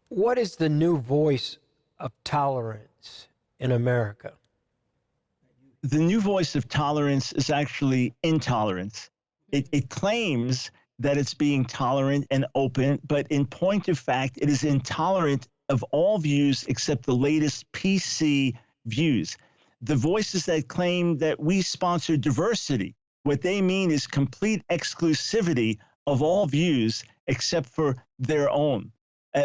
What is the new voice of tolerance in America? The new voice of tolerance is actually intolerance. It claims that it's being tolerant and open, but in point of fact, it is intolerant of all views except the latest PC views. The voices that claim that we sponsor diversity, what they mean is complete exclusivity of all views except for their own.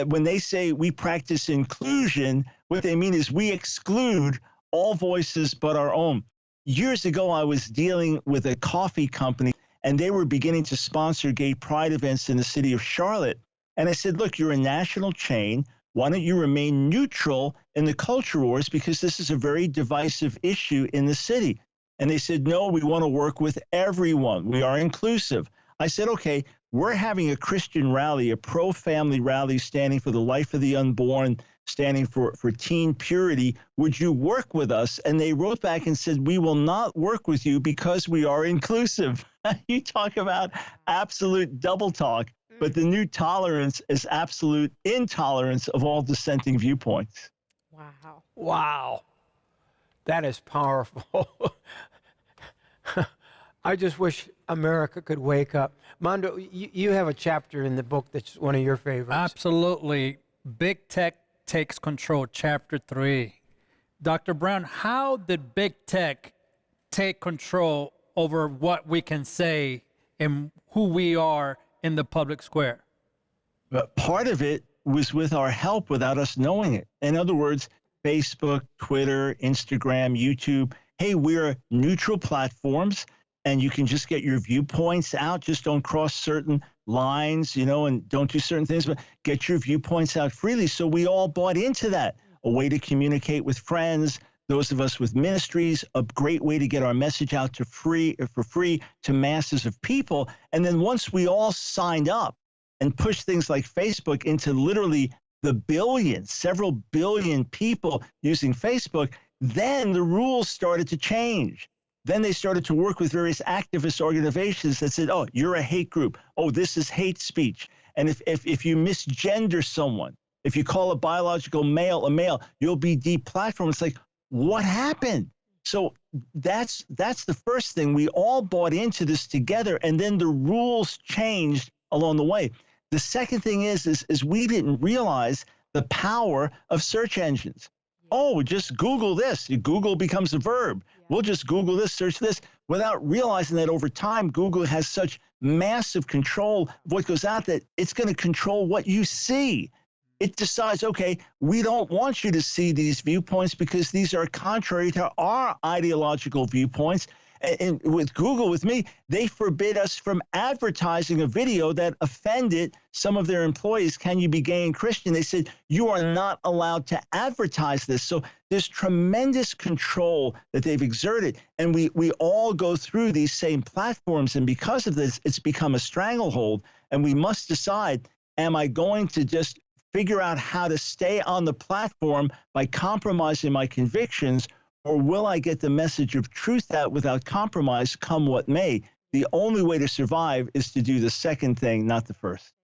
When they say we practice inclusion, what they mean is we exclude all voices but our own. Years ago, I was dealing with a coffee company, and they were beginning to sponsor gay pride events in the city of Charlotte. And I said, look, you're a national chain. Why don't you remain neutral in the culture wars? Because this is a very divisive issue in the city. And they said, no, we want to work with everyone. We are inclusive. I said, okay, we're having a Christian rally, a pro-family rally standing for the life of the unborn, standing for teen purity. Would you work with us? And they wrote back and said, we will not work with you because we are inclusive. You talk about absolute double talk, but the new tolerance is absolute intolerance of all dissenting viewpoints. Wow. Wow. That is powerful. I just wish America could wake up. Mondo, you have a chapter in the book that's one of your favorites. Absolutely. Big Tech Takes Control, Chapter 3. Dr. Brown, how did Big Tech take control over what we can say and who we are in the public square? But part of it was with our help without us knowing it. In other words, Facebook, Twitter, Instagram, YouTube. Hey, we're neutral platforms, and you can just get your viewpoints out. Just don't cross certain lines, and don't do certain things, but get your viewpoints out freely. So we all bought into that. A way to communicate with friends, those of us with ministries, a great way to get our message out for free to masses of people. And then once we all signed up and pushed things like Facebook into literally the billions, several billion people using Facebook, then the rules started to change. Then they started to work with various activist organizations that said, oh, you're a hate group. Oh, this is hate speech. And if you misgender someone, if you call a biological male a male, you'll be deplatformed. It's like, what happened? So that's the first thing. We all bought into this together, and then the rules changed along the way. The second thing is we didn't realize the power of search engines. Oh, just Google this. Google becomes a verb. We'll just Google this, search this, without realizing that over time, Google has such massive control of what goes out that it's going to control what you see. It decides, okay, we don't want you to see these viewpoints because these are contrary to our ideological viewpoints. And with Google, with me, they forbid us from advertising a video that offended some of their employees. Can you be gay and Christian? They said, you are not allowed to advertise this. So there's tremendous control that they've exerted. And we all go through these same platforms. And because of this, it's become a stranglehold. And we must decide, am I going to just figure out how to stay on the platform by compromising my convictions, or will I get the message of truth out without compromise, come what may? The only way to survive is to do the second thing, not the first.